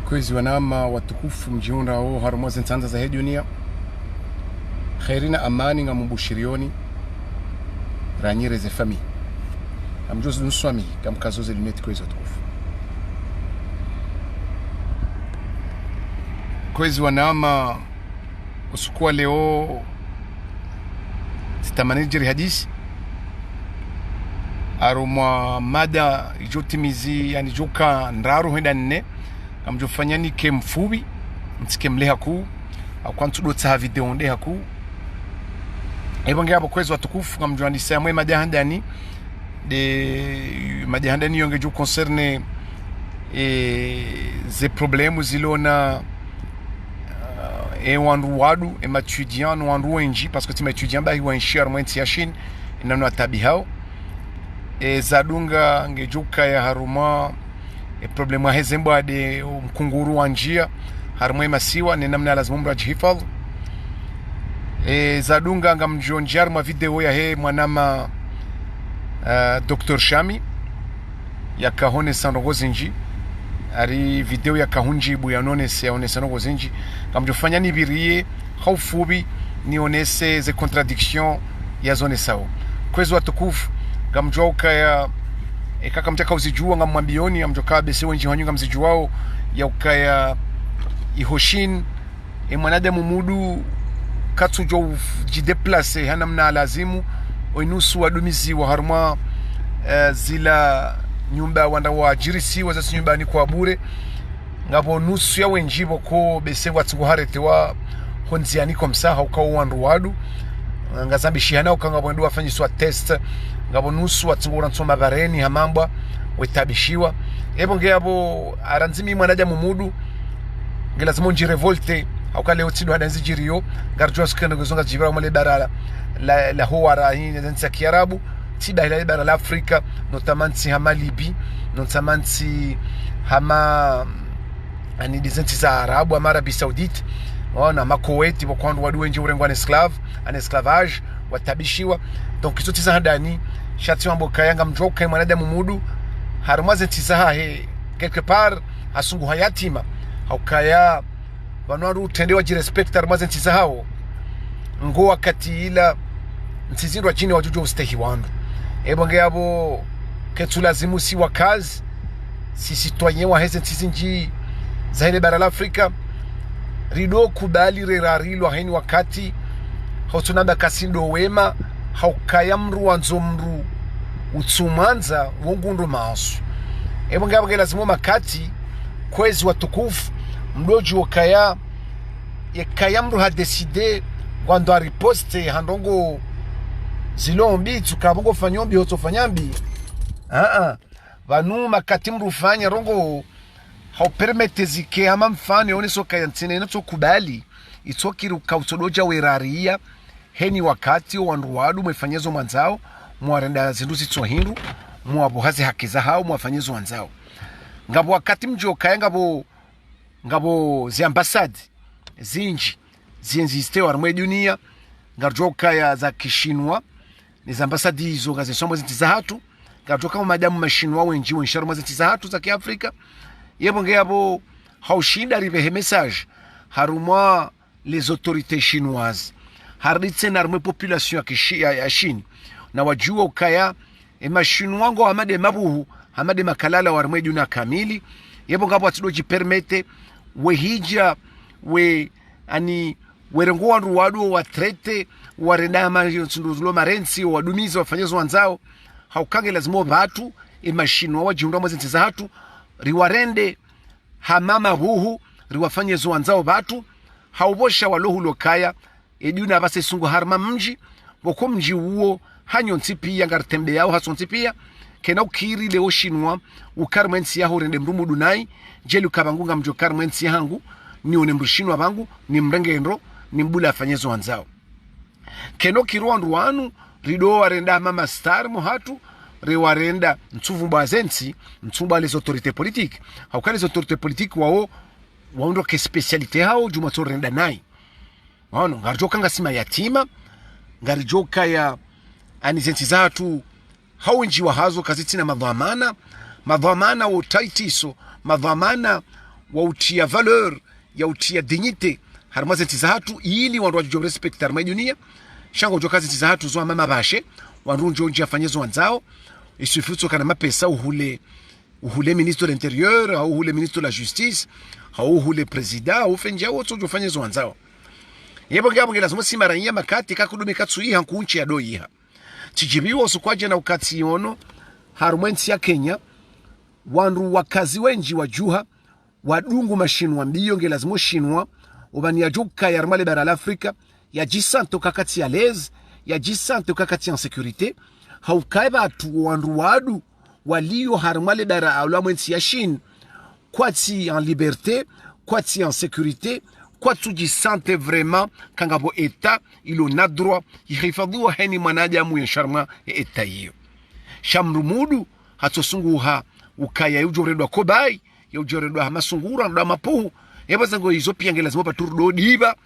kwezi wanama watukufu mjiunda ho harumoze nsanza za hii dunia khairina amani nga mbushirioni ranyire ze fami amjozi nuswami kamkazoze luneti kwezi watukufu kwezi wanama usukua leo sitamanejeri hadisi arumwa mada ijotimizi yani joka ndaru henda nne amjofanyani ke mfubi ntike mleha ku akwantu dotsa video nde haku ebonge abo kwezi watukufu ngamjwani samwe madahandani de madahandani yonge ju concerne ze problemu zilona wandu wadu étudiant wandu wenji parce que tima étudiant ba hiwa nshir mwenti yashin inano atabi hao zadunga ngejuka ya haruma problemu hezembo ade mkunguru wa njia harumwe masiwa ni namna lazima mtu ajihifadhi zadunga ngamjonjar ma video ya he mwanama Dr. Shami ya kahone sanogozinji ari video ya kahunji buyanone se one sanogozinji ngamjofanya nibirie haufubi nionese ze contradiction ya zone sao kwezo watukufu ngamjoka ya kaka mtaka uzijua ngamwambioni amjoka bese wenji hanyunga mzijuao ya ukaya ihoshin mwanadamu mudu katujo jideplace hana mna lazimu oinusu wadumizi wa haruma zila nyumba wanda wajirisi wazasi nyumba ni kwa bure ngabo nusu ya wenjibo ko bese watsungu harete wa honziani komsa ukawo wandu wadu ngazambi shihana ukangabo ndo afanyiswa test ngabo nusu watsungu ransoma bareni hamambwa wetabishiwa ebonge abo aranzimi mwanadamu mudu ngelazimu nji revolte ukale otsido hadanzi jiriyo garjwa skanda gozonga jibara male barala la huara hii nza kiarabu tiba ila bara la Afrika notamansi hama Libi notamansi hama ani dizenti za Arabu ama Arabi Saudite wana makuweti bokwandu wadu wenji urengwa an esclavage watabishiwa donc izo tiza handani shati mambo kayanga mjoka mwanadamu mudu harumaze tiza he quelque part asungu hayatima haukaya wanwaru utendewa jirespect harumaze tiza hao ngo wakati ila ntizindwa jini wajujo ustehi wandu ebonge abo ketulazimu si wakazi si citoyen wa heze ntizinji za ile bara la Afrika rido kubali rerarilo heni wakati hautunanda kasindo wema haukaya mru wanzo mru utsumanza wongundu maasu ebonge abo lazimu makati kwezi watukufu mdoji wakaya yekaya mru ha decide wando a riposte handongo zilombi tukabongo fanyombi hotofanyambi vanu makati mrufanya rongo hau permete zike ama mfane one soka yantine ino kubali itokiru kautodoja weraria heni wakati wandu wadu mwefanyezo manzao mwarenda zinduzi tsohindu mwabuhazi haki za hao mwafanyezo manzao ngabo wakati mjoka ngabo zi ambasadi zinji zienziste warumwe dunia ngarjoka ya za kishinwa ni ambasadi hizo gaze somo zintiza hatu ngarjoka madamu mashinwa wenji wensharu mazintiza hatu za kiafrika yebonge yabo haushinda rive message harumwa les autorités chinoises haritse narme population ya Chine na wajua ukaya mashinwa ngo amade mabuhu amade makalala warumwe dunia kamili yebonge abo atidoji permete wehija ani werengo wandu wadu watrete warenda masunduzulo marensi wadumizi wafanyezo wanzao haukange lazima watu imashino wajiunda mwazinti za hatu riwarende hamama huhu riwafanyezo wanzao watu haubosha walohu lokaya eduna base sungu harma mji wako mji uo hanyo ntipi ya ngartembe yao haso ntipia kena ukiri leo shinwa ukarmensi yaho rende mrumu dunai jeli ukabangunga mjo karmensi yangu ni unembrushinwa bangu ni mrenge ndro ni mbula afanyezo wanzao keno kiruandu wanu rido warenda mama star muhatu rewarenda ntsuvu bazensi ntsuba les autorités politiques hauka les autorités politiques wao waundo ke specialité hao juma torenda nai wano ngarjoka ngasima yatima ngarjoka ya anizensi zatu hauinji wa hazo kazitina madhamana utaitiso madhamana wautia valeur ya utia dignité harmaze ntiza hatu ili wandu wajo respect harma dunia shango jo kazi ntiza hatu zo mama bashe wandu njo nje afanyezo wanzao isufutso kana mapesa uhule ministre de l'intérieur au uhule ministre de la justice au uhule président au fenja woto jo fanyezo wanzao yebo ngabo lazima simaranya makati kakudume katsuyi hankunchi ya doyiha tijibiwa sukwaje na ukati yono harumwensi ya Kenya wandu wakazi wenji wajuha wadungu mashinwa mbiyo nge lazima shinwa ubani ya juka ya armale bara l'Afrique ya jisanto kakati ya lez ya jisanto kakati ya sécurité haukaiba tu wandu wadu walio harmale bara aula mwensi ya shin kwati en liberté kwati en sécurité kwatu jisante vraiment kangabo eta ilo na droit yihifadhiwa heni mwanadamu ya sharma ya eta hiyo shamrumudu hatosunguha ukaya yujoredwa kobai yujoredwa masungura ndo mapuhu yabazango hizo pia ngela zimopa turdo diba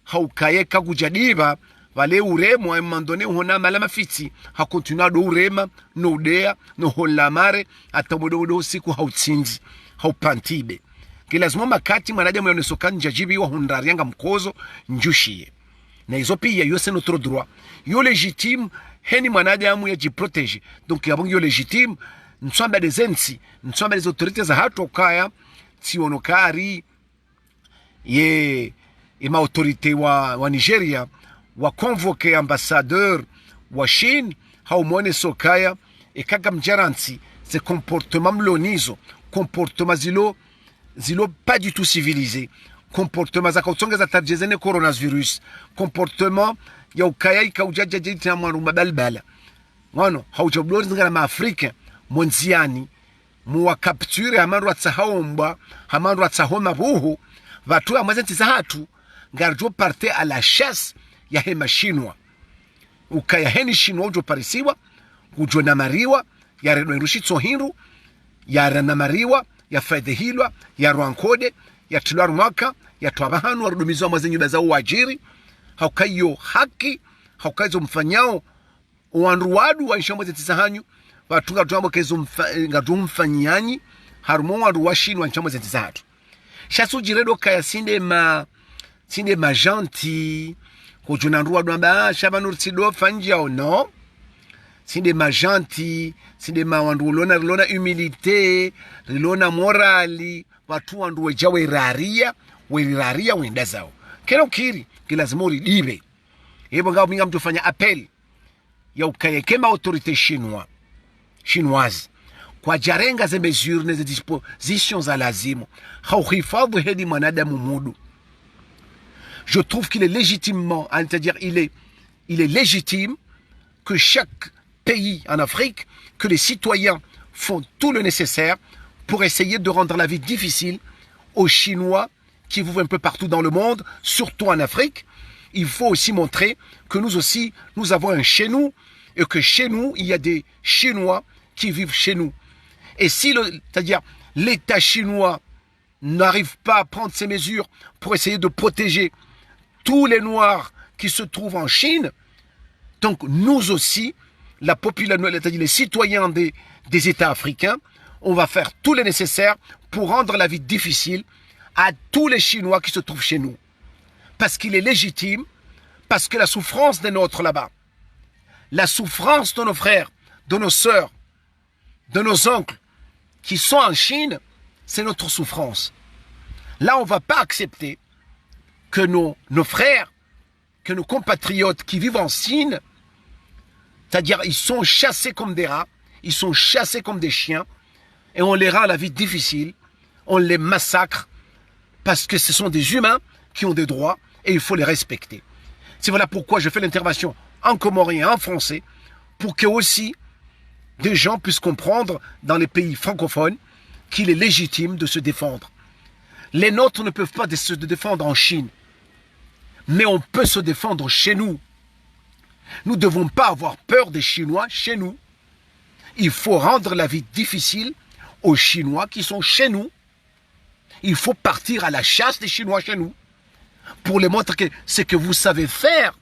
haukaye kagujadiba vale uremo amandone hona malama fiti hakontinua do urema no dea no holamare atamodo siku hautsinzi haupantibe kila zimo makati mwanadamu yonesokani jajibi wa hundarianga mkozo njushie na hizo pia yose notre droit yo légitime heni mwanadamu ya jiprotege donc yabongi yo légitime nswamba des ensi nswamba des autorités za hatu kaya sionokari ye ma autorité wa Nigeria wa convoquer ambassadeur wa Chine haumone sokaya ekaka mjaransi ce comportement mlonizo comportement zilo pas du tout civilisé comportement za kautsongeza tarjezene coronavirus comportement ya ukaya ikaujaja jita mwaru mabalbala ngono haujablori ngana ma africain monziani muwa capture amandu atsahaomba amandu atsahoma buhu watu amaze ntiza hatu ngarjo parte à la chasse ya hema shinwa ukaya heni shinwa ujo parisiwa ujo namariwa ya redo nrushitso hinru ya ranamariwa ya fedhihilwa ya rwankode ya tulwaru mwaka ya twabahanu warudumizo amaze nyuba za uajiri haukayo haki haukaizo mfanyao uandu wadu wa inshomo zetisa hanyu watunga tuwamo kezo mfanyanyi harumo wadu wa shinwa inshomo zetisa hatu shasu jiredo kaya sinde ma janti kujunandu wadu amba shabanur sido fanjao no sinde ma janti sinde ma wandu lona humilité lona morali watu wandu wejawe raria wenda zao kero kiri kilazima uridibe hebo ngao minga mtufanya appel ya ukayekema autorité chinoise kwa jarenga ze mesures ne dispositions za lazima hauhifadhi hedi mwanadamu mudu. Je trouve qu'il est légitimement, c'est-à-dire il est légitime que chaque pays en Afrique, que les citoyens font tout le nécessaire pour essayer de rendre la vie difficile aux Chinois qui vivent un peu partout dans le monde, surtout en Afrique. Il faut aussi montrer que nous aussi, nous avons un chez nous, et que chez nous, il y a des Chinois qui vivent chez nous. Et si, c'est-à-dire l'État chinois n'arrive pas à prendre ces mesures pour essayer de protéger tous les Noirs qui se trouvent en Chine, donc nous aussi, la population, c'est-à-dire les citoyens des États africains, on va faire tout le nécessaire pour rendre la vie difficile à tous les Chinois qui se trouvent chez nous. Parce qu'il est légitime, parce que la souffrance des nôtres là-bas, la souffrance de nos frères, de nos sœurs, de nos oncles qui sont en Chine, c'est notre souffrance. Là, on ne va pas accepter que nos frères, que nos compatriotes qui vivent en Chine, c'est-à-dire ils sont chassés comme des rats, ils sont chassés comme des chiens, et on les rend la vie difficile, on les massacre, parce que ce sont des humains qui ont des droits, et il faut les respecter. C'est voilà pourquoi je fais l'intervention en comorien, en français, pour que aussi des gens puissent comprendre dans les pays francophones qu'il est légitime de se défendre. Les nôtres ne peuvent pas se défendre en Chine, mais on peut se défendre chez nous. Nous ne devons pas avoir peur des Chinois chez nous. Il faut rendre la vie difficile aux Chinois qui sont chez nous. Il faut partir à la chasse des Chinois chez nous pour les montrer que ce que vous savez faire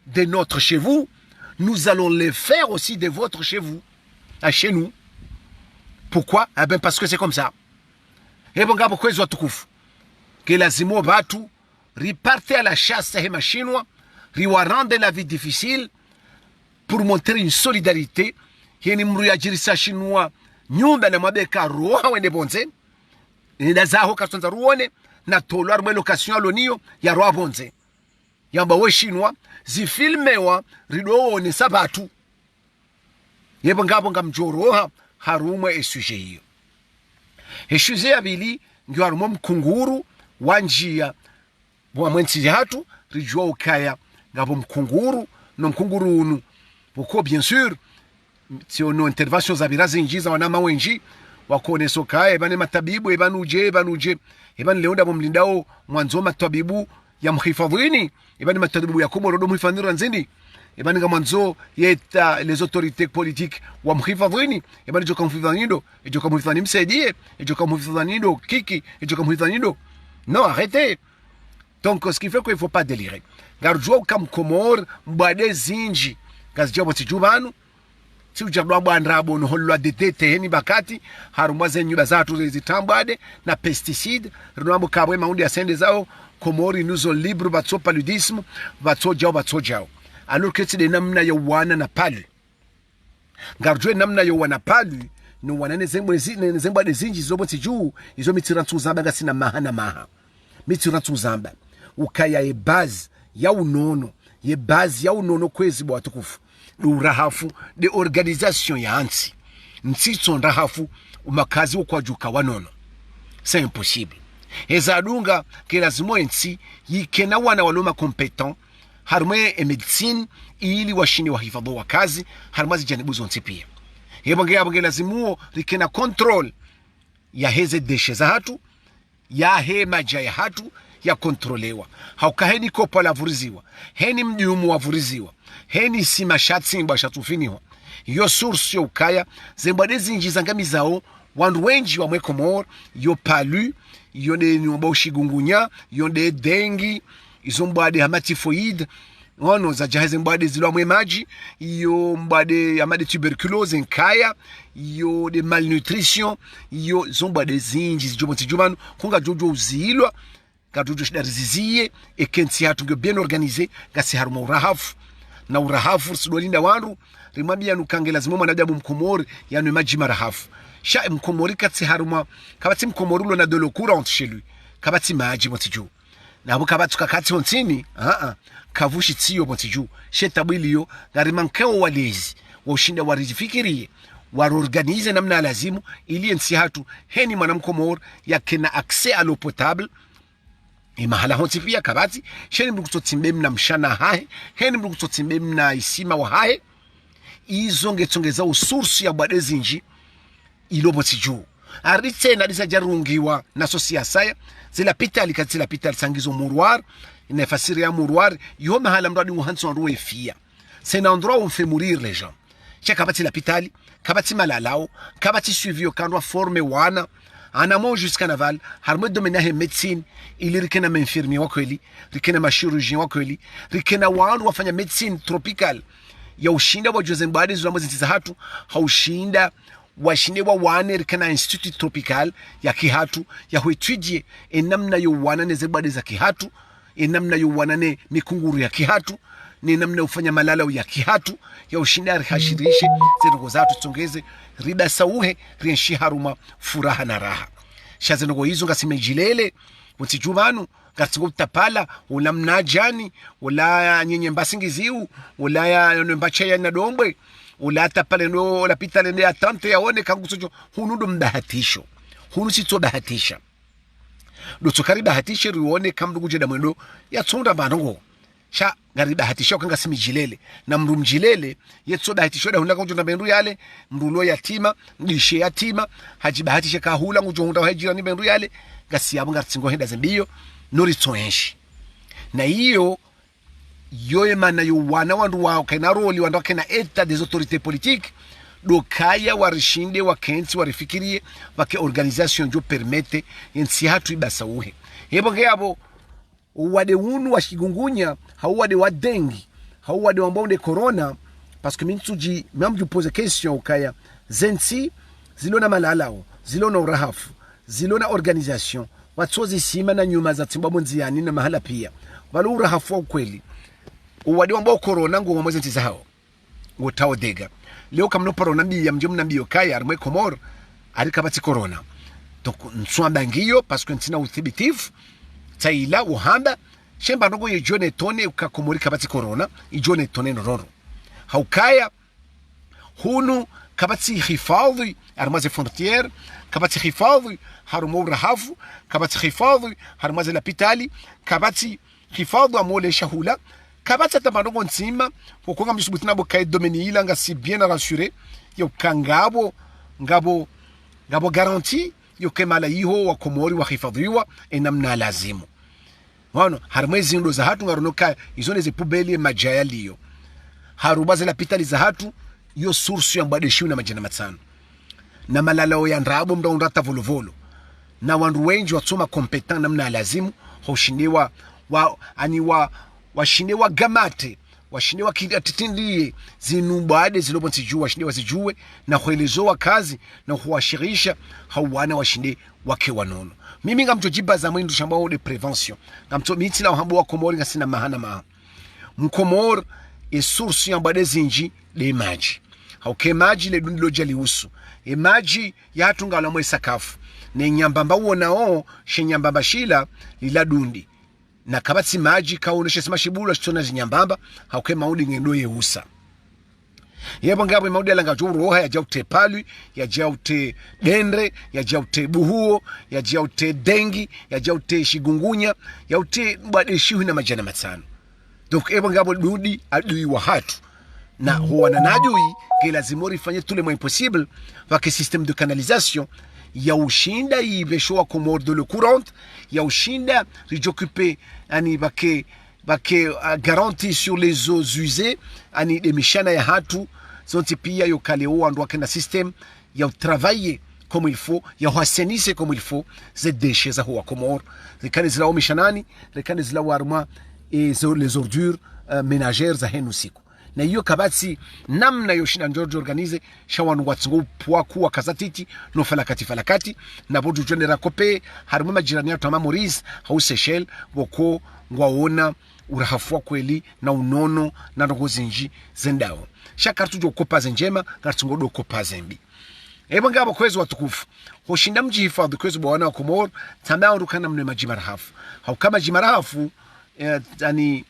des nôtres chez vous, nous allons les faire aussi des vôtres chez vous, chez nous. Pourquoi? Eh bien parce que c'est comme ça. Hebo ngabo kwezi watukufu ke lazimo batu riparte à la chasse hema chinois riwarande la vie difficile pour montrer une solidarité heni mru ya jirisa chinois nyumba na mabeka roha wende bonze ina zaho kasonza ruone na tolwa mwe location alonio ya roha bonze yamba we chinois zifilmewa ridoone sabatu yebo ngabo ngamjoroha harumwe esuje hiyo eshuze yabili ndio harumo mkunguru wanjia bwa mwenzi hatu rijua ukaya ngabo mkunguru no mkunguru unu uko bien sûr tio no intervention za birazi njiza wanama wenji wakone sokaye bane matabibu ebanuje eban leonda bomlindao mwanzo matabibu ya mhifadhini ebani matabibu ya komorodo mhifadhini nzindi ebani nga mwanzo yeta les autorités politiques wa mhifadhini ebani joka mhifadhinido ejoka mhifadhini msaidie ejoka mhifadhinido kiki ejoka mhifadhinido non arrêtez. Donc ce qui fait qu'il faut pas délirer garjua kam komor mbade zinji gazijabo tijubanu si ujadwa bwandrabo no holwa detete heni bakati harumwa zenyu bazatu zitambade na pesticide runambo kabwe maundi asende zao komori nuzo libre batso paludisme batso jao alors que c'est des namna ya wana na palu garjwe namna ya wana palu no wanane zembo de zinji zobo tiju izo mitirantu zamba gasina maha mitirantu zamba ukaya e base ya unono ye base ya unono kwezi bwa tukufu urahafu de organisation ya ansi nsitso ndahafu umakazi ukwajuka wanono c'est impossible ezadunga ke lazimo ensi yikena wana waloma competent harumwe medicine ili washini wahifadhi wa kazi harumazi janibu zonse pia yabonge lazimo rikena control ya heze deshe za hatu ya he maja ya hatu ya kontrolewa haukaheni kopa la vuriziwa heni mdiumu wa vuriziwa heni sima shatsi mba shatufiniwa yo source yo ukaya zembade zinji zangami zao wandu wenji wa mweko mor yo palu yo de nyomba ushigungunya yo de dengi izo mbade hamatifoid ono za jahaze mbade zilwa mwe maji yo mbade yamade tuberculose nkaya yo de malnutrition yo zombade zinji zijumanu kunga jojo uzilwa kadudu shidarizizie ekensi hatu ngyo bien organisé gasi haruma urahafu na urahafu sidolinda wandu rimambia nukange lazima mwanadamu mkomori yanu maji marahafu sha mkomori katsi haruma kabati mkomori ulo na de l'eau courante chez lui kabati maji motiju na abo kabati kakati hontini kavushi tsiyo motiju shetabwiliyo garimankeo walezi washinda warijifikirie warorganize namna lazimu ili ensi hatu heni mwanamkomori yakena accès à l'eau potable mahala honti pia kabati sheni mbuku totsimbe mna mshana hahe heni mbuku totsimbe mna isima wa hahe izo ngetongeza usursi ya bwadezi nji ilobo tiju aritse na disa jarungiwa na sosiasaya zila pitali katzila pitali sangizo muruar inefasiri ya muruar yo mahala mradi muhansi wa ruwe fia c'est un endroit où on fait mourir les gens kabati la pitali kabati malalao kabati suivio kandwa forme wana en amont jusqu'à naval harmo domenahe médecine ili rikena infirmier wakweli rikena machirurgien wakweli rikena wandu wafanya médecine tropicale ya ushinda wa jozembadi zulamu zintiza hatu haushinda washinde wa wane rikena institut tropical ya kihatu ya huetudie enamna yo wana nezebadi za kihatu enamna yo wana ne mikunguru ya kihatu ni namna ufanya malala ya kihatu ya ushinda rihashirishe zirugo zatu tungeze rida sauhe rienshi haruma furaha na raha shazenogo hizo ngasimejilele mutijubanu gatsingo tapala ula mnajani ula nyenye mbasingiziu ula ya mbacha ya nadombwe ula tapala no la pitale ne atante yaone kangusojo hunudo mbahatisho hunu sitso bahatisha dotsokari bahatisha rione kamduguje da mwendo ya tsonda banongo sha ngari bahatisha kanga simijilele na mrumjilele yetso bahatisha da hunaka njona bendu yale mrulo yatima ndishe yatima haji bahatisha ka hula ngujonda hajira ni bendu yale gasi yabo ngatsingo henda zembiyo nori tsoenshi na hiyo yoye mana yo wana wandu wao kana roli wandu kana eta des autorités politiques do kaya warishinde wakensi warifikirie wake organisation jo permette yensi hatu ibasa uhe hebo ngabo wade unu washigungunya hauwade wadengi hauwade wambonde corona parce que minsuji même je pose question ukaya zensi zilona malalao zilona urahafu zilona organization watsozi sima na nyuma za timba monziani na mahala pia walura hafua ukweli uwadi ambao corona ngo mwezi ntizao ngotao dega leo kamno parona mbi mjom na mbio kaya armwe Komoro arika bati corona donc nswamba ngiyo parce que ntina uthibitif taila uhamba shemba ndogo ye jone tone ukakomorika bati corona ijone tone nororo haukaya hunu kabati hifadhi armaze frontiere kabati hifadhi harumo rahafu kabati hifadhi harumaze lapitali kabati hifadhi amole shahula kabati tabanongo ntsima pokonga misubutina bo kay domeni ilanga si bien rassuré yo kangabo ngabo garantie yo kemala yiho wa Komori wa hifadhiwa enamna lazimu wano harumezi ndo za hatu ngarunoka izone ze pubeli majaya liyo harubaze lapitali za hatu yo source ya mbadeshiu na majana matano na malalao ya ndrabo mda unrata volovolo na wandu wenji watsoma kompetent namna lazimu hoshindewa washindewa gamate washindewa kidatitindie zinubade zilobonsi juu washindewa zijue na kuelezoa kazi na kuwashirisha hawana washinde wake wanono mimi ngamjojiba za mwindu shambao de prevention ngamto miti na uhambo wa Komori ngasina mahana mkomor e source ya mbade zinji le maji hauke maji le dundi loja liusu e maji ya hatunga la mwe sakafu ne nyambamba uonao she nyambamba shila lila dundi na kabati maji kauneshe sima shibula shitona zinyambamba hauke maudi ngendo yeusa yebo ngabo maudi alanga roha ya jaute palwi ya jaute dendre ya jaute buhuo ya jaute dengi ya jaute shigungunya ya ute mbade shihu na majana matano donc ebo ngabo dudi adui wa hatu na huwa na najui ke lazimori fanye tous les moyens possibles vake système de canalisation ya ushinda yiveshoa Komoro de l'eau courante ya ushinda rijoccuper ani vake garantie sur les eaux usées ani de mishana ya hatu zonti pia yo kaleo andu wakena système ya travailler comme il faut ya hasenise comme il faut ze déchets za huwa Komoro zikani zila omishanani zikani zila warma et les ordures ménagères za henu siku na hiyo kabati namna yoshina George organize shawanu watsingo pwa kuwa kazatiti no falakati na bodu jonera kope harimo majirani ya tama Maurice au Seychelles boko ngwaona urahafua kweli na unono na ndogozinji zendao shakartu jo kopaze njema kartungo do kopaze mbi ebo ngabo kwezo watukufu hoshinda mji hifadhi kwezo bwana wa Komoro tambao rukana mne majimarahafu au kama jimarahafu yani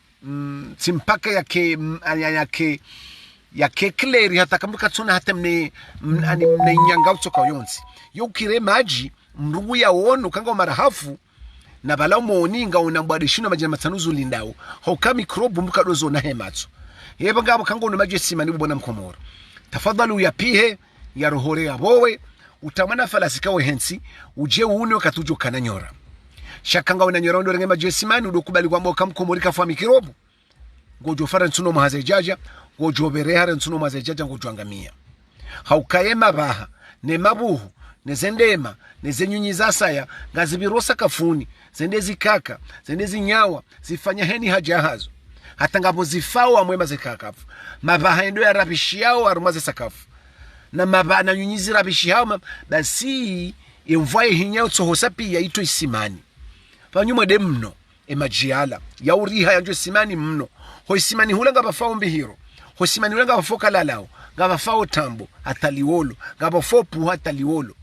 simpaka yake clear hata kama katsona hata mne nyanga utsoka yonsi yo kire maji mrugu ya wono kanga marahafu na bala moninga unambadishino majana matanuzu lindao hoka mikrobu mkadozo na hematso yeba ngabo kanga no maji simani bwana Mkomoro tafadhalu yapihe ya rohore yabowe utamana falasika we hensi uje uune katujo kananyora shakanga unanyora ndo rengema jesimani udokubali kwa mboka Mkomori kafa mikirobu gojo fara ntuno mahazejaja gojo berehara ntuno mahazejaja gojo angamia haukayema baha ne mabuhu ne zendema ne zenyunyi za saya ngazibirosa kafuni zendezi kaka zendezi nyawa zifanya heni haja hazo hata ngapo zifawa mwema zekakafu mabaha ndo ya rabishi yao arumaze sakafu na mabaha na nyunyizi rabishi yao basi imvaye hinyao tsohosa pia ito isimani panyuma de mno emajiala ya uriha yanjo simani mno ho simani hulanga bafao mbihiro ho simani hulanga bafoka lalao ngabafao tambo ataliwolo ngabafo pu ataliwolo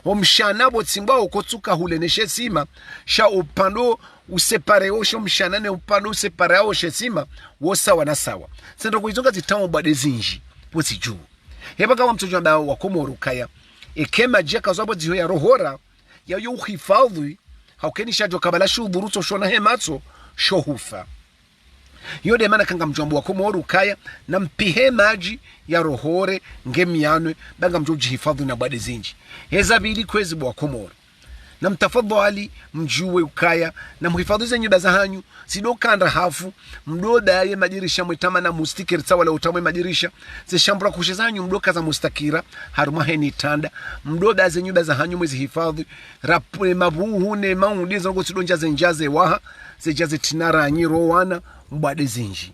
o mshana bo tsimba okotsuka huleneshe sima sha upando usepareo sho mshana ne upando usepareo shesima wosa wana sawa sendo kuizonga zitamu bade zinji posi juu heba kama mtoto ambao wa Komoro kaya ekema jeka zabo ziho ya rohora ya yo hifadhi haukeni shajo kabala shuburuto shona hematso shohufa yode mana kanga mjombo wa Komoro kaya na mpihe maji ya rohore ngemianwe banga mjoji hifadhi na bade zinji hezabili kwezi wa Komoro na mtafadhali mjuwe ukaya na mhifadhize nyumba za hanyu sidokanda hafu mdoda ye majirisha mwitama na mustikeri wala utamwe majirisha ze shambura kushezanyu mdoka za mustakira haruma heni tanda mdoda ze nyumba za hanyu mwezi hifadhi rapwe mabuhu ne maundiza ngo sidonja ze njaze waha ze jaze tinara anyiro wana mbade zinji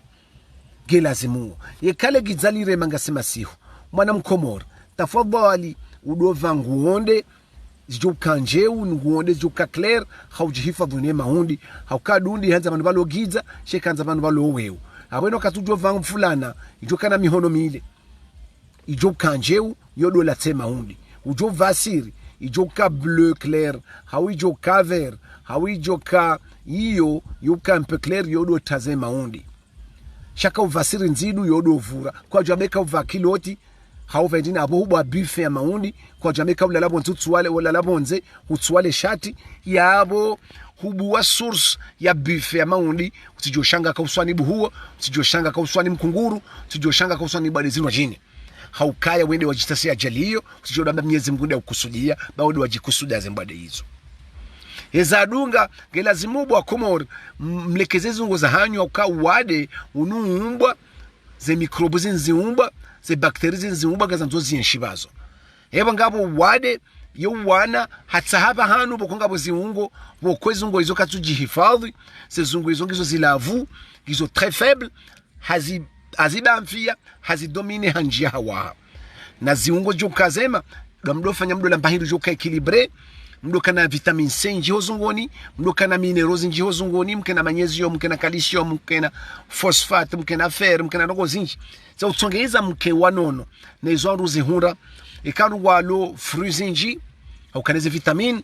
gelazimu yekale gizalire mangasema siho mwana Mkomoro tafadhali udova nguonde zijo kanjeu nguonde zijo ka clair haujihifadhu ne mahundi haukadundi hanza bantu balogiza shekanza bantu baloweu abweno katujo vangu fulana ijo kana mihono mile ijo kanjeu yodo la tsema mahundi ujo vasiri ijo ka bleu clair hauijo ka vert hauijo ka iyo yuka un peu clair yodo taze mahundi shaka uvasiri nzidu yodo vura kwa jameka uvakiloti hauva ndina abo hubo bife ya mahundi kwa jameka ulalabo ntutsuwale ulalabo nze utsuwale shati yabo hubu wa source ya bife ya mahundi utijoshanga ka uswani buhuo utijoshanga ka uswani mkunguru utijoshanga ka uswani badezino jini haukaya wende wajitasia ajali hiyo utijodamba Mwenyezi Mungu ukusudia baudi wajikusudia zembade hizo ezadunga ngelazimubu wa Komori mlekezezi ngo za hanyu uka wade unuumbwa ze mikrobu zinziumba ze bakteri zinziumba gazanzo zienshibazo eba ngabo wade yo wana hatsahaba hanu bokongabo ziungo bokwezungo izo katujihifadhi sezungo izo ngizo zilavu ngizo très faible hazibamfia hazidomine hanjia hawa na ziungo jokazema gamdo fanya mdo lambahiru joka equilibre mdo kana vitamin C njiho zungoni mdo kana minerals njiho zungoni mkena magnesium mkena calcium mkena phosphate mkena fer mkena nogo zinji za utsongeza mke wanono na izo nduzi hura ikanu walo fruits nji au kaneze vitamin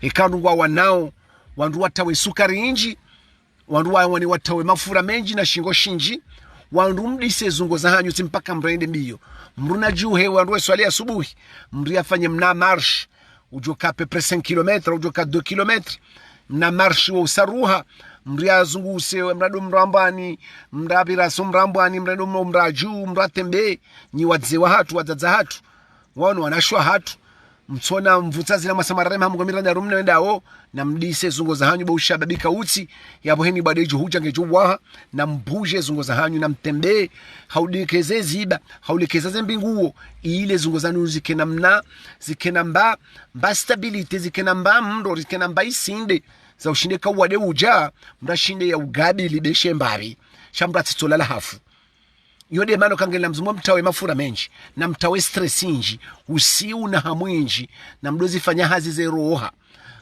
ikanu wanao wandu watawe sukari nji wandu wani watawe mafura menji na shingo shinji wandu mdise zungo za hanyu timpaka mrende mbio mruna juhe wandu swali asubuhi mri afanye mna marsh ujoka peu près 5 km ujoka 2 km mna marsh wa usaruha mri azunguse mrado mrambani mrabira somrambani mrado mraju mratembe ni wadze wa hatu wadzaza hatu wano wanashwa hatu mtsona mvutsazi na masamarema mugomiranda rumne wendao na mdise zungo za hanyu bausha babika utsi yabo heni badejo huja ngejuwaha na mbuje zungo za hanyu na mtembe haudekeze ziba haulekezeze mbinguo ile zungo za hanyu zikena mba stability zikena mba mndo zikena mba isinde za ushinde kawade uja mrashinde ya ugabi libeshe mbari shambra titolala hafu yode mano kangela mzumo mtawe mafura menji na mtawe stress inji usiu na hamwinji na mdozi fanya hazi ze roha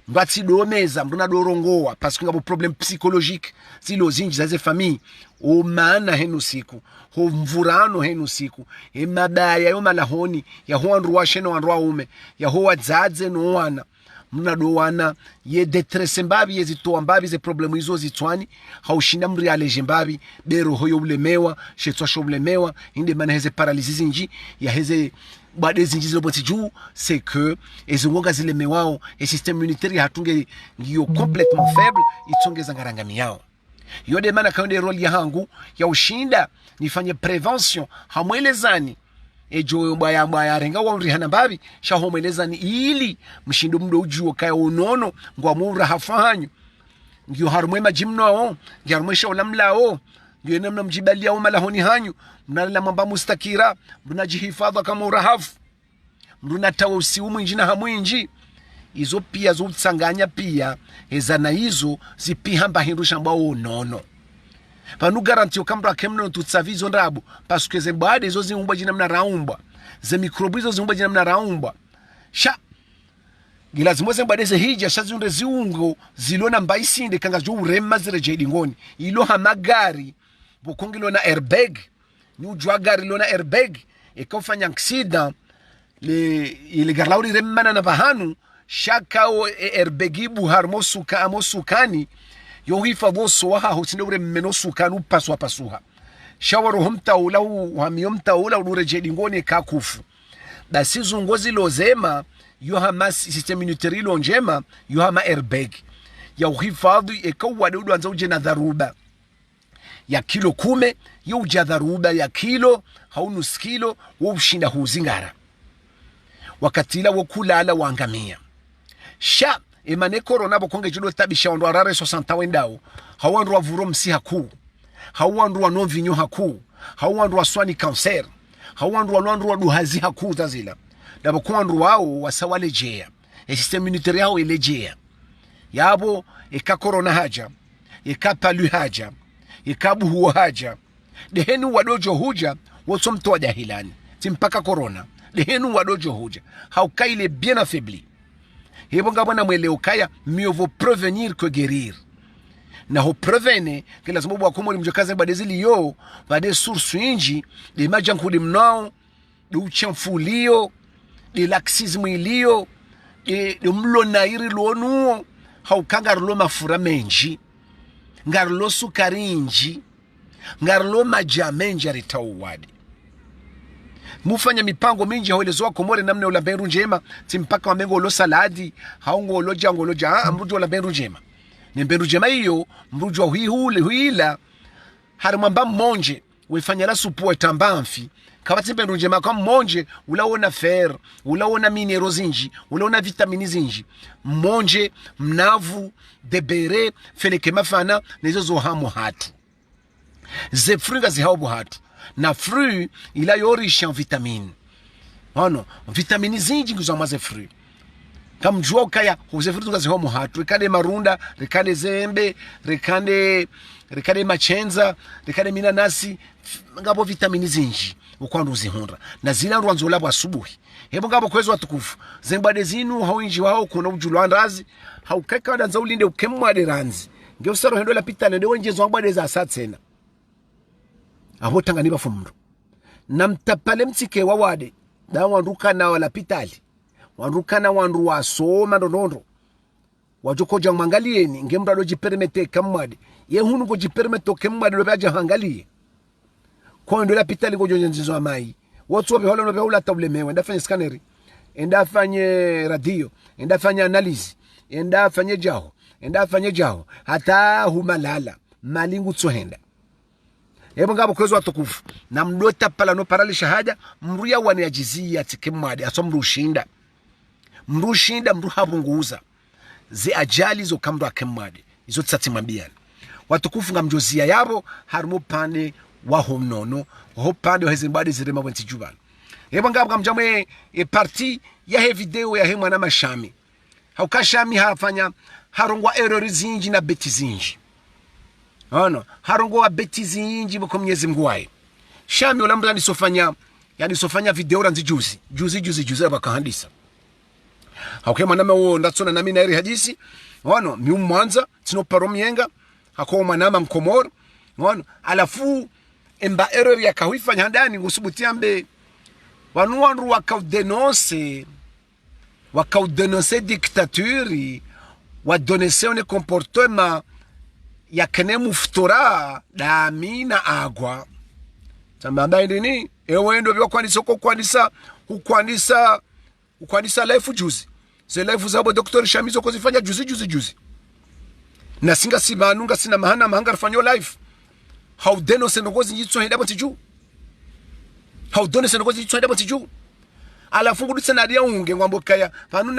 mbati domeza mbona dorongoa parce que ngabo problem psychologique zilo zinji za ze famille o maana henu siku ho mvurano henu siku e mabaya yo malahoni ya hoandu washeno wandu ume ya ho wadzadze no wana muna dowana ye detresse mbabi ye zitoa mbabi ze problemu hizo zitwani haushinda mri aleje mbabi bero hoyo ulemewa shetwa sho ulemewa inde mana heze paralysis zinji ya heze bade zinji ziloboti juu c'est que ezungoga zilemewao e système immunitaire hatunge ngiyo complètement faible itonge ngarangami yao yode mana kaonde role ya hangu ya ushinda nifanye prevention hamwelezani ejo mbaya renga wa rihana mbabi shahomelezani ili mshindo mdo ujuo kaya unono ngwa mura hafanyu ngiyo harumwema jimno ngiharumwesha olamlao ngiyo namna mjibali ya umalahoni hanyu mnalala mamba mustakira mnajihifadha kama urahafu mnatawa usiumu njina hamwinji izo pia zo tsanganya pia ezana hizo zipihamba hindusha mbao unono panu garantio kambra kemno tutsavizo ndabu parce que zembade zo ziumba jina mna raumba ze mikrobizo ziumba jina mna raumba sha gilazimo zembade ze hija shazunde ziungo zilona mbaisinde kanga jo urema zire jedingoni ilo hamagari bokongilo na airbag ni ujwa gari lona airbag ekofanya accident ile garlauri remana na bahanu shaka o airbag harmosuka amosukani yo hifadho soha hotinde ure menosuka nu pasuha shawaro humta ula hamiyomta ula ureje ngone kakufu basi zungozi lozema yo hama system immunitaire lo njema yo hama airbag ya uhifadhi ekawa dudu anza uje na dharuba ya kilo 10 yo uja dharuba ya kilo haunus kilo wo ushinda huzingara wakati la wokulala wangamia sha emane corona bokonge judo tabisha ndo arare 60 wendao hawandu wavuro msi haku hawandu wa novinyo haku hawandu wa swani cancer hawandu wa duhazi haku tazila dabo kwandu wao wasawalejea system immunitaire yao elejea yabo eka corona haja eka palu haja eka buhu haja dehenu wadojo huja woso mtoa jahilani timpaka corona dehenu wadojo huja haukaile bien affaibli hebo ngabona mweleo kaya mieux vaut prevenir que guérir na ho prevene kila sababu akomo limjokaza badezili yo bade source inji de majankuli mnao de uchamfulio de laxisme ilio de mlo nairi lonuo haukanga lo mafura menji ngarlo sukari inji ngarlo majamenja ritawadi mufanya mipango mingi hawelezo wako more namne ula beru njema timpaka wamengo lo saladi haungo lo jango lo mrujo ula beru njema ni beru njema hiyo mrujo huila harimamba mmonje wefanya la supu etambamfi kabati beru njema kwa mmonje ulaona fer ulaona minero zinji ulaona vitamini zinji mmonje mnavu debere feleke mafana nezo zo hamu hatu ze fruga zihaubu hatu na fruit ila yorishi en vitamine ono vitamini zinji nguzo amaze fruit kam jua kaya uze fruit ngazi homo hatu rekade marunda rekade zembe rekade machenza rekade minanasi ngabo vitamini zinji ukwando uzihundra na zina rwanzo labo asubuhi hebo ngabo kwezo watukufu zembade zinu hawinji wao kuna ujulu andazi haukeka wadanza ulinde ukemwade ranzi ngeo saro hendo la pitane ndewe njezo wabade za asatsena aho tangani bafumru namtapale mtike wawade da wanduka na wala pitali wanduka na wandu wasoma ndondo wajokoja mangalieni ngemra do jipermete kamwade ye hunu go jipermeto kamwade do baje hangalie ko ndo la pitali go jonjenzo amai wotso be holo no be ula tablemewe ndafanya scanner ndafanye radio ndafanya analysis ndafanye jaho hata humalala malingu tsohenda hebo ngabo kwezo watukufu na mdota pala no parali shahada mruya wani ajizia tikimwade aso mrushinda mru habunguza zi ajali zo kamdo akemwade izo tsati mambiana watukufu ngamjozia yabo harumo pane wa homnono ho pande wa hezimbade zirema wenti jubana hebo ngabo ngamjamwe parti ya he video ya he mwana mashami haukashami hafanya harongwa error zinji na beti zinji ono harongo wa beti zinji bako Mwenyezi Mungu wae shami olamra nisofanya video ranzi juzi bakahandisa hakema nama wo ndatsona nami na eri hadisi ono mi mwanza tino paromyenga hakoma nama mkomoro ono alafu emba error ya kahifanya ndani ngusubutiambe wanu wakaudenonce dictature wadonese one comportement ya kenemu futura da mina agwa tambamba ndini ewendo byo kwandisa life juzi ze life zabo Dr. Shamizo kozifanya juzi na singa simanunga sina mahana mahanga fanyo life how deno senogozi njitso heda batiju alafu ngudutse nadia unge ngwambo kaya panu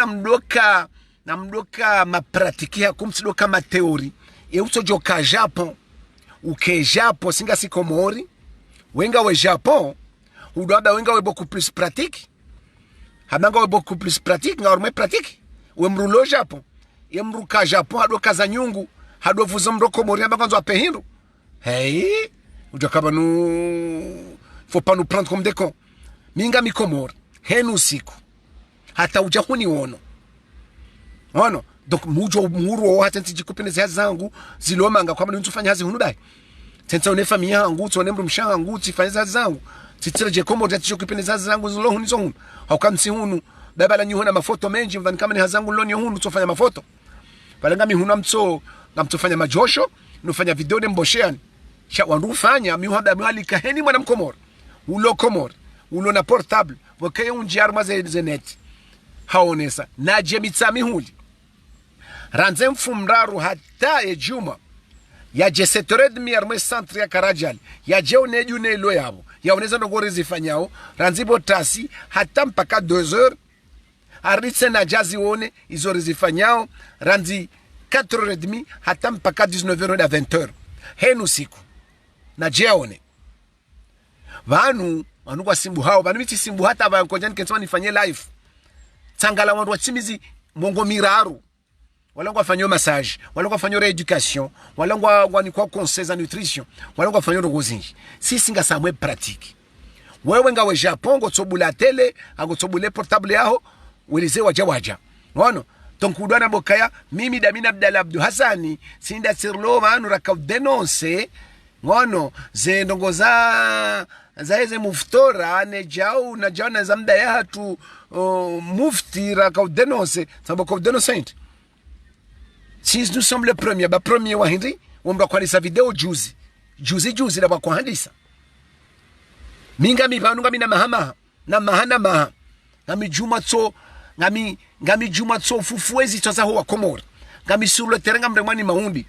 na mdoka mapratikia kumtsidoka ma theory euso joka Japon uke Japon singa sikomori wenga we Japon udaba wenga we beaucoup plus pratique habanga we beaucoup plus pratique ngorme pratique we mrulo Japon yemruka Japon hado kaza nyungu hado vuzo mroko mori abanzo apehindu hey ujakaba nu faut pas nous prendre comme des cons minga mikomori henu siku hata ujahuni wono donc muro hata ntijikupene za zangu zilomanga kwa mtu fanya hazi hunubai tenta une familia yangu tsone mru mshanga yangu tifanya za zangu titira je komo tati chokupene za zangu zilo huni zongu haukamsi hunu baba la nyuhuna mafoto menji mvani kama ni hazangu loni hunu tofanya mafoto pale ngami huna mtso ngamtofanya majosho nufanya video mbosheani cha wandu fanya miuhaba mwali kaheni mwana mkomoro ulo na portable wakaye unjiarma zenet haonesa na jemitsami huli ranze mfumraru hata ejuma ya jesetredmi arme centre ya Karajali ya jeone june lo yabo yaoneza ndogore zifanyao ranzibo tasi hata mpaka 2h aritse na jazi one izo zifanyao ranzi 4h30 hata mpaka 19h na 20h henu siku na jeone vanu kwa simbu hao vanu miti simbu hata vankonjani kensema nifanye live tangala wandu wachimizi mongo miraru walangwa fanyo massage walangwa fanyo rééducation walangwa ni kwa conseils en nutrition walangwa fanyo rogozinji sisi nga samwe pratique wewe nga we Japon go tsobula tele ago tsobule portable yaho welize waja donc udwana bokaya mimi Damien Abdallah Abdou Hassani sinda sirlo manu raka denonce ngono ze ndongo za eze muftora ne jau na jana zamda ya hatu mufti raka denonce sababu denonce si nous sommes le premier wa Henry wamba kwa nisa video juzi la kwa handisa minga mibanu ngami na mahama na mahana maha ngami juma tso ngami juma tso fufuezi tsa ho wa Komora ngami sur le terrain ngamre mwani mahundi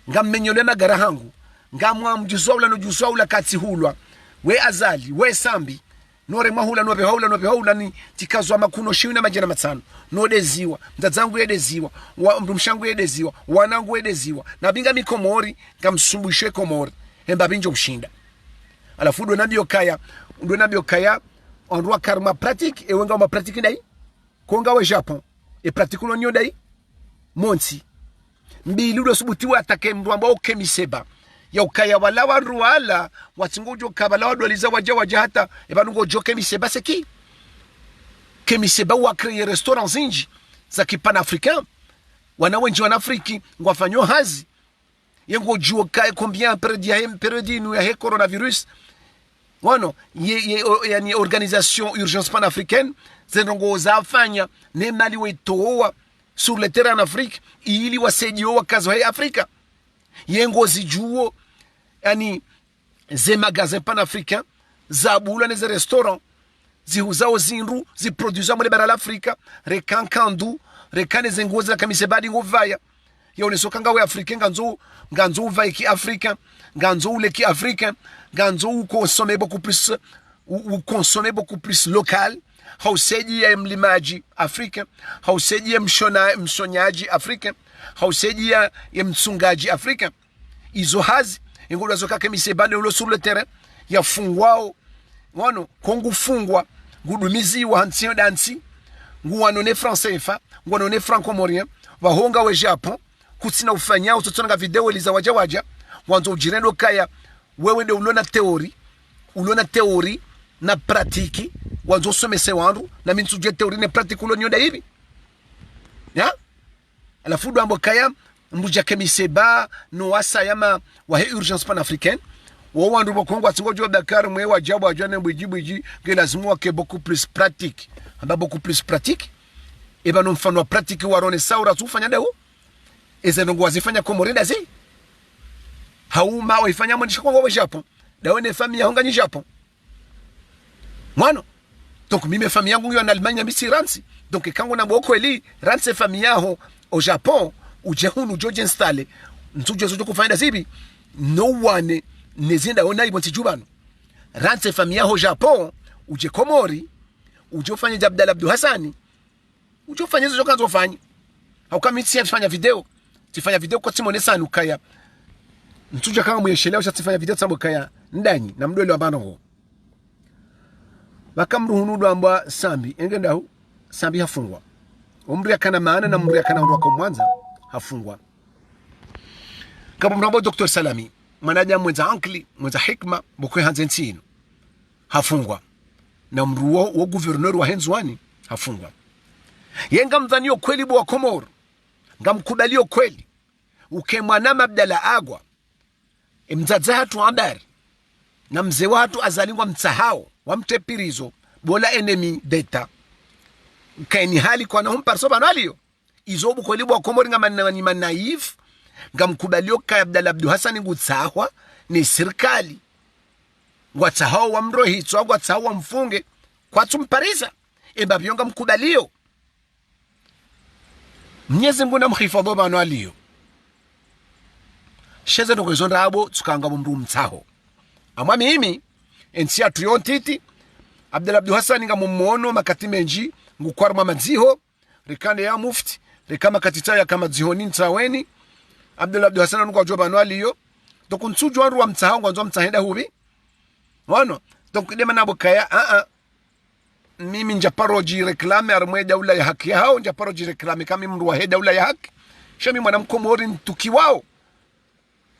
ngamenyole magara hangu ngamwa mjuzwa no juzwa ula kati hulwa we azali we sambi nore mahula no behula ni tikazwa makuno shiwi na majana matano no deziwa mtazangu yedeziwa wa mshangu yedeziwa wanangu yedeziwa na binga mikomori ngamsumbushwe Komori emba binjo mshinda alafu ndo nabio kaya ondwa karma pratique e wenga ma pratique dai konga we Japon e pratique no nyo dai monti mbili ndo subutiwa atake mndu ambao kemiseba ya ukaya wala waruala watingojo kabala wadoliza waja hata ebanungo jo kemiseba seki kemiseba wa créer restaurant zinji za kipanafricain wana wenji wana Afriki ngwafanyo hazi yengo juo kai combien période nu ya coronavirus wano yani organisation urgence panafricaine zenongo zafanya ne mali wetoa sur le terrain en Afrique ili wasedio wakazo hai Afrika yengo zijuo yani ze magasins panafricains za bula ne ze restaurant zihuzao zinru ziproduza mwele bara l'Africa rekankandu rekane zengoza kamisebadi ngovaya yaoneso kanga we africain ganzo vai ki africain ganzo ule ki africain ganzo ou consommer beaucoup plus local hauseji ya mlimaji africain hauseji ya mshonyaji africain hauseji ya msungaji africain izo hazi ngodo zoka kemisebadi ulo sur le terrain ya fungwao wano kongu fungwa gudumizi wa hansio dansi nguwanone français fa nguwanone franco-comorien wahonga we Japon kutsina ufanya utotonga video eliza waja wanzo ujirendo kaya wewe ndio ulona teori na pratiki wanzo somese wandu na minsuje teori na pratiki ulo nyoda hivi ya alafu ndo ambo kaya mbuja kemiseba no wasa yama wa urgence panafricaine wo wandu bokongo atingojo Dakar mwe wajabu ajane bwiji que lazima wake beaucoup plus pratique amba beaucoup plus pratique eba no mfano wa pratique warone saura tufanya deo eze ndongo wazifanya Komorenda zi hauma waifanya mwendisha kwa Japon deo ne famille honga ni Japon mwana donc mimi famille yangu yo en Allemagne misi ransi donc kango na boko eli ransi famille yaho au Japon uje hunu joje installe ntuje zote kufanya zibi no one nezinda ona ibonti jubano ranse famille yaho Japon uje Komori uje ufanye Abdallah Abdou Hassani uje ufanye hizo kanzo ufanye haukamiti afanya video tifanya video kwa Simone Sanu kaya ntuje kama muyesheleo chatifanya video tsambo kaya ndanyi na mdole wa bano ho bakamru hunudu amba sambi engenda hu sambi hafungwa umri yakana maana na umri yakana ndo kwa Mwanza hafungwa kama mnabo Dr. Salami manaja mwenza ankli mwenza hikma bokwe hanzentino hafungwa na mruo wa gouverneur wa Henzwani hafungwa yenga mdhanio kweli bwa Komoro ngamkubalio kweli ukemwana Abdallah agwa mzaza hatu habari na mzee watu azalingwa mtsahao wa mtepirizo bola enemy data kaini hali kwa na humparso banalio izobu kweli bwa Komoro ngama naif ngamkubalio ka Abdallah Abdou Hassani ngutsahwa ni serikali ngwatsahwa wa mrohitso ngwatsahwa mfunge kwa tumparisa eba byonga mkubalio Mnyezi Mungu namhifadhi bano aliyo sheze ndo kwezonda abo tukanga mumru mtsaho amwa mimi ensia triontiti Abdallah Abdou Hassani ngamumuono makatimenji ngukwarma madziho rikande ya mufti rikama katitaya kama dzihoni ntaweni Abdallah Abdou Hassani ngo ajoba no aliyo donc ntsuju wanru wa mtsaho ngwanzo mtsahenda hubi wano donc dema nabo kaya mimi njaparoji reklame armwe daula ya haki hao njaparoji reklame kama mndu wa daula ya haki shami mwana mkomori ntuki wao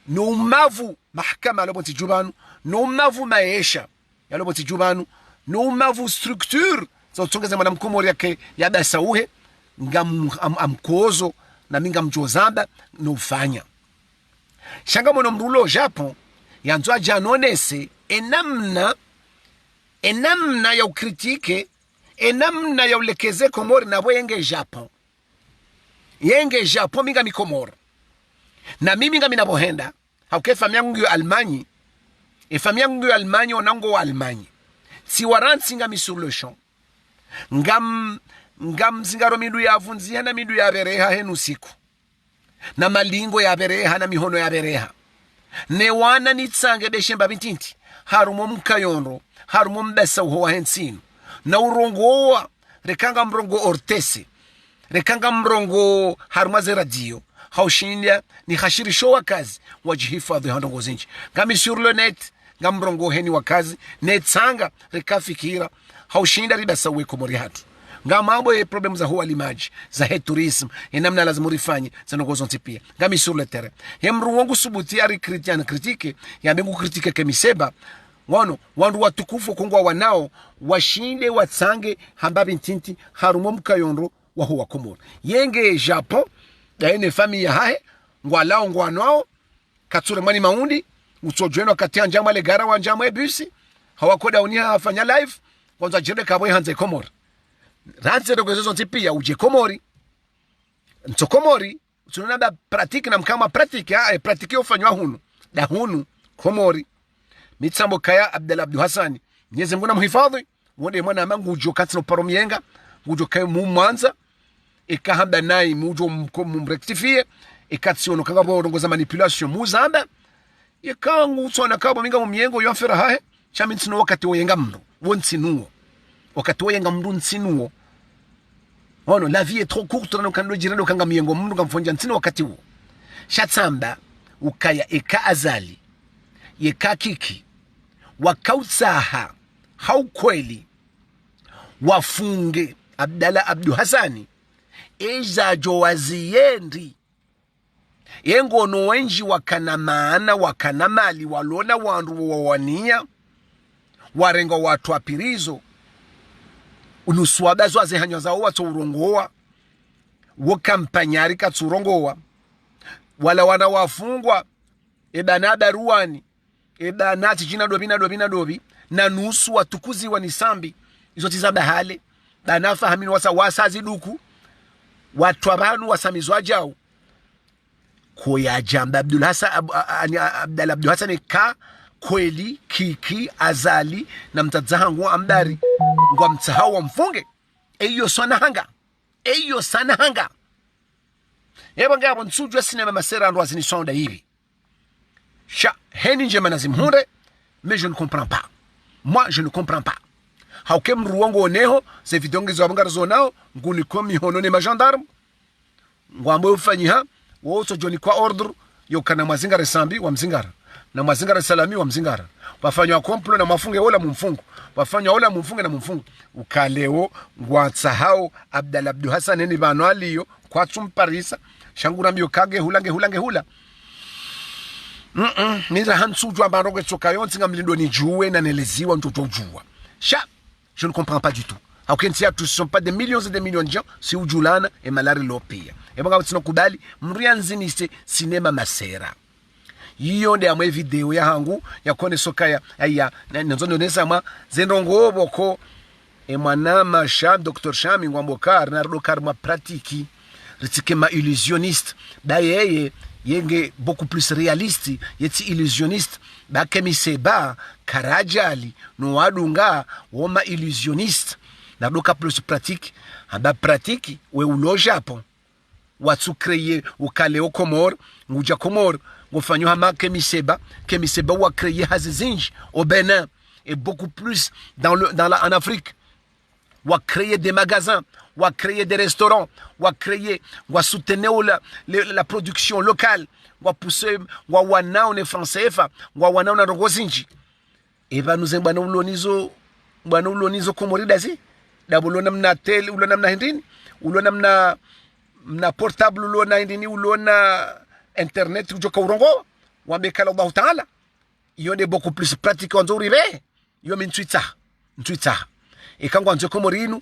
no mavu mahakama aloboti jubanu no mavu maisha yaloboti jubanu no mavu structure zotsongeza mwana mkomori yake ya basauhe amkozo na minga mjozamba no ufanya shanga mono mrulo Japon yanzwa janonese enamna ya ukritike enamna ya ulekeze Komori na yenge Japon minga mikomoro na mimi minga minabohenda hauke famia yangu yo Almanyi famia yangu yo Almanyi onango wa Almanyi si waransi nga mi sur le champ ngam zingaro midu ya avunzi na midu ya bereha henu siku na malingo ya bereha na mihono ya bereha ne wana nitsange deshemba bintinti harumo mkayondo harumo mbesa uho wa hensinu na urongoa rekanga mrongo ortese rekanga mrongo harumaze radio haushindia ni khashirisho wakazi wajihifadhi handongo zinji ngami sur le net ngamrongo heni wakazi netsanga rekafikira haushinda riba sawe Komori hatu ngamambo ye problem za huwa limaji za he tourism enamna lazima urifanye zanogozo ntipia ngami sur le terrain hemru wangu subuti ari kritiana kritike ya mbingu kritike kemiseba wandu watukufu kungwa wanao washinde watsange hambabi ntinti harumo mkayondo wa huwa Komori yenge Japon da ene famille hahe ngwalao ngwanao katsure mani maundi utsojweno katia njama le gara wa njama ebusi hawakoda unia afanya live kwanza jende kabwe hanze Komori ranze dogezo ntipia uje Komori nto Komori tunanda pratique na mkama pratique pratique ufanywa hunu Komori mitsambo kaya Abdul Hassani Mwenyezi Mungu namhifadhi wonde mwana mangu ujo katsino paromienga ujo kaya mumwanza ikahamba nai mujo mrektifie ikatsiono kanga borongoza manipulation muzamba ikangu tsona kabo minga mumiengo yofera hahe chamitsino wakati woyenga mndo wontsinuo wakati woyenga mndo ntsinuo la vie est trop courte na kando jirendo kanga miengo mndo kamfonja ntsino wakati huo shatsamba ukaya eka azali yeka kiki wakautsaha haukweli wafunge Abdul Hassani eja jowaziyendi yengono wenji wakana maana wakana mali walona wandu wawania warenga watu apirizo unusuabazo azehanyo zao watu urongoa wakampanyari katsurongoa wala wana wafungwa ebanada ruani ebanati jina dobi na nusu watukuzi wanisambi izo tizaba hale banafa hamini wasa ziduku watu abanu wasamizwa jao koya jamba Abdul Hassan ka kweli kiki azali na mtadzahangu amdari ngwa mtsahawa mfunge eyo sana hanga eba ngabo nsujwa sinema masera ndo azini sonda hivi heni njema nazimhunde mais je ne comprends pas haukem ruongo oneho se vidonge zo abangara zonao nguni komi honone ma gendarme ngwambo ufanyiha woso joni kwa order yokana mazingara sambi wa mzingara na mazingara salami wa mzingara wafanywa komplo na mafunge wala mumfungu wafanywa wala mumfunge na mumfungu ukaleo ngwatsahao Abdul Hassan ni bano aliyo kwa tsumparisa shangura mbio kage hula nira hansujwa baroge tsokayonzi ngamlindo ni juwe na neleziwa mtoto jua je ne comprends pas du tout. Haukensia tous sont pas des millions et des millions de gens si ujulana e malari lopia. Ebanga tsino kubali mrianzini se cinema masera. Iyo nde amwe video ya hangu ya kone soka ya nzondo nesa ma zendongo boko e mwanama Dr. Shami ngwambokar na rodokar ma pratique ritike ma illusionniste da yeye yenge beaucoup plus réaliste yeti illusionniste ba kemiseba karajali no wadunga woma illusionniste na doka plus pratique aba pratique we ulo Japon watu créer ukale Komor nguja Komor ngofanyo hama kemiseba wa créer hazizinji au Bénin et beaucoup plus en Afrique wa créer des magasins, wa créer des restaurants, wa créer, wa soutenir la production locale, wa pousser, wa wanao ne français fa, wa wanao na rogozinji. Eva nous embana ulonizo Komori dazi, dabulona mna tel, ulona mna hindini, ulona mna portable, ulona hindini, ulona internet ujoka urongo, wa mbekala Allah Ta'ala. Yone beaucoup plus pratique wanzo uribe, yo min Twitter. Ikangwa nzo Komorinu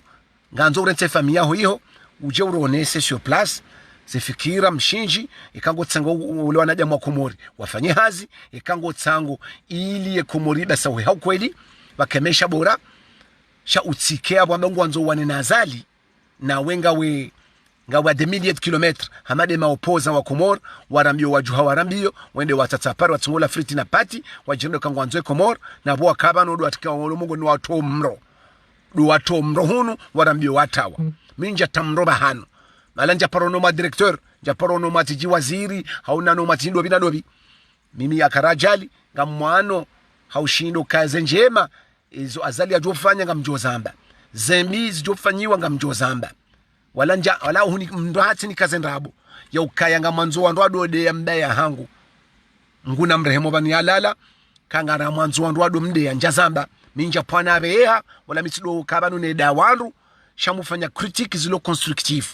nganzo urente famia ho iho uje uronese sur place zifikira mshinji ikango tsango ule wanaja mwa Komori wafanye hazi ikango tsango ili ye Komori da sawe hau kweli wakemesha bora sha utsikea bwa mbongo wanzo wane nazali na wenga we ngawa de milliers de kilomètres hamade maopoza wa Komor warambio wajuha warambio wende watatapari watungola friti na pati wajirendo kangwanzoe Komor na bwa kabano do atika mungu ni watu mro do watu mro hunu warambio watawa minja tamroba hano malanja paronoma directeur ja paronoma tiji waziri hauna no matindo binadobi mimi akarajali ngamwano haushindo kaze njema izo azali ajofanya ngamjozamba zembi zijofanyiwa ngamjozamba wala huni mndwati ni kaze ndrabo ya ukaya ngamanzo wandu adode ya mbaya hangu nguna mrehemo bani alala kangara mwanzo wandu ado mde ya njazamba minja pwana beha wala mitido kabanu ne da wandu shamufanya critique zilo constructive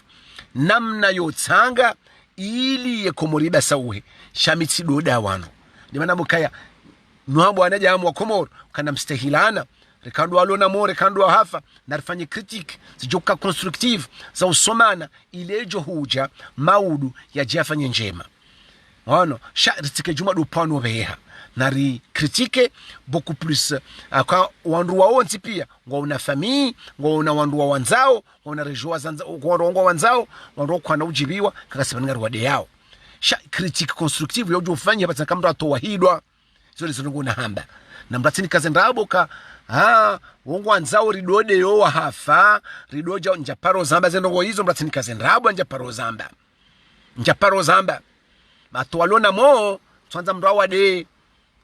namna yotsanga ili ye Komori da sauhe shamitido da wandu ni maana mukaya nuhambo anaja hamu wa Komoro kana mstahilana rekando alona mo rekando hafa narifanye critique zijoka constructive za usomana ilejo huja maudu ya jafanye njema ono sharitike juma do pano beha nari critique beaucoup plus kwa wandu waonzi pia ngona famii ngona wandu wa wanzao ngona rejoa zanzao ngorongo wanzao wandu kwa na ujibiwa kakasibanga wade yao sha critique constructive yojo ufanye hapa kama mtu wahidwa zole zongo na hamba na mbatini kaze ndabo ka wongo wanzao ridode yo hafa ridoja njaparo zamba zenongo hizo mbatini kaze ndabo njaparo zamba matwalona mo twanza mrawa wade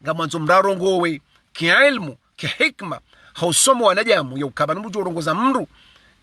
ngamanzo mrarongowe kiilmu kihikma hausomo wanajamu ya ukabanu mbujo urongoza mru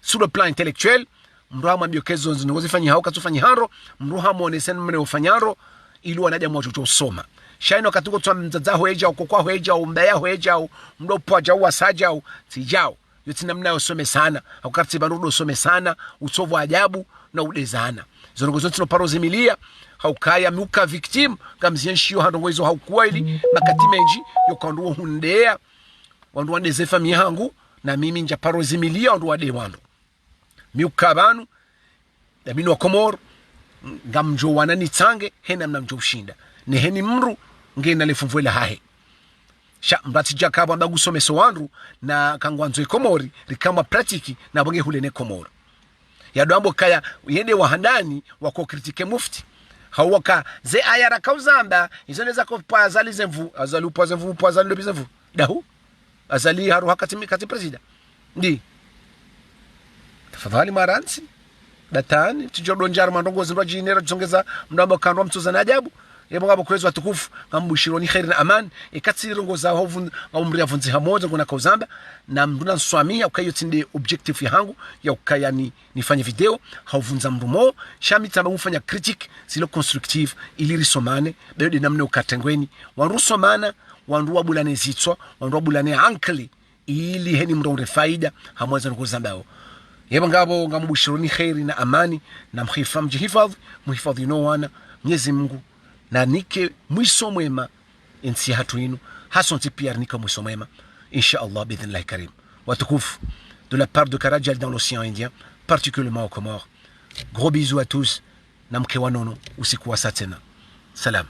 sur le plan intellectuel mruha mwambiokezo zinozifanya hao katufanya haro mruha muonesen mne ufanyaro ili wanajamu wachocho usoma shaino katuko twa mzaza hoeja ukokwa hoeja umbea hoeja mdopo ja wasaja tijao yote namna usome sana akati barudo usome sana utovu ajabu na udezana zongozo tino parozimilia haukaya muka victim kamzienshio handongo hizo haukuwa ili makatimenji yokanduo hundea wandu wandeze famia hangu na mimi nja parozimilia wandu wade wandu miuka banu da minu wa Komoro ngamjo wanani tsange hena mnamjo ushinda ne heni mru ngena lefumvwela hahe sha mbati jakaba mbagu someso wandu na kangwanzo Komori rikama pratiki na bonge hulene Komoro yadombo kaya yende wahandani wako kritike mufti hawaka ze ayara kauzamba izoneza ko pazali zemvu azali upazemvu pazali lobizemvu dahu azali haru hakati kati president ndi tafadhali maransi datani tijodo njar mandongo zimba jinera tsongeza mndamba kanwa mtuzana ajabu yebo ngabo kwezo watukufu ngambushironi khair na aman ikatsirongo za hovu ngomri avunzi hamoja kuna kauzamba na mnduna swamia ukayo tinde objective yangu ya ukayani nifanye video havunza mrumo shamita mfanya critique zilo constructive ili risomane bado namne ukatengweni warusomana wandu wabulane zitswa wandu wabulane ankli ili heni mronde faida hamweza ngozambao yebo ngabo ngambushironi khair na amani na mkhifam jihifadhi muhifadhi no wana Mwenyezi Mungu na nike mwiso mwema insi hatu inu hasonti pia nika mwiso mwema Inch'Allah bidhnillah karim watukufu de la part de Karajal dans l'océan Indien particulièrement aux Comores. Gros bisous à tous na mke wanono usiku wa satena salam.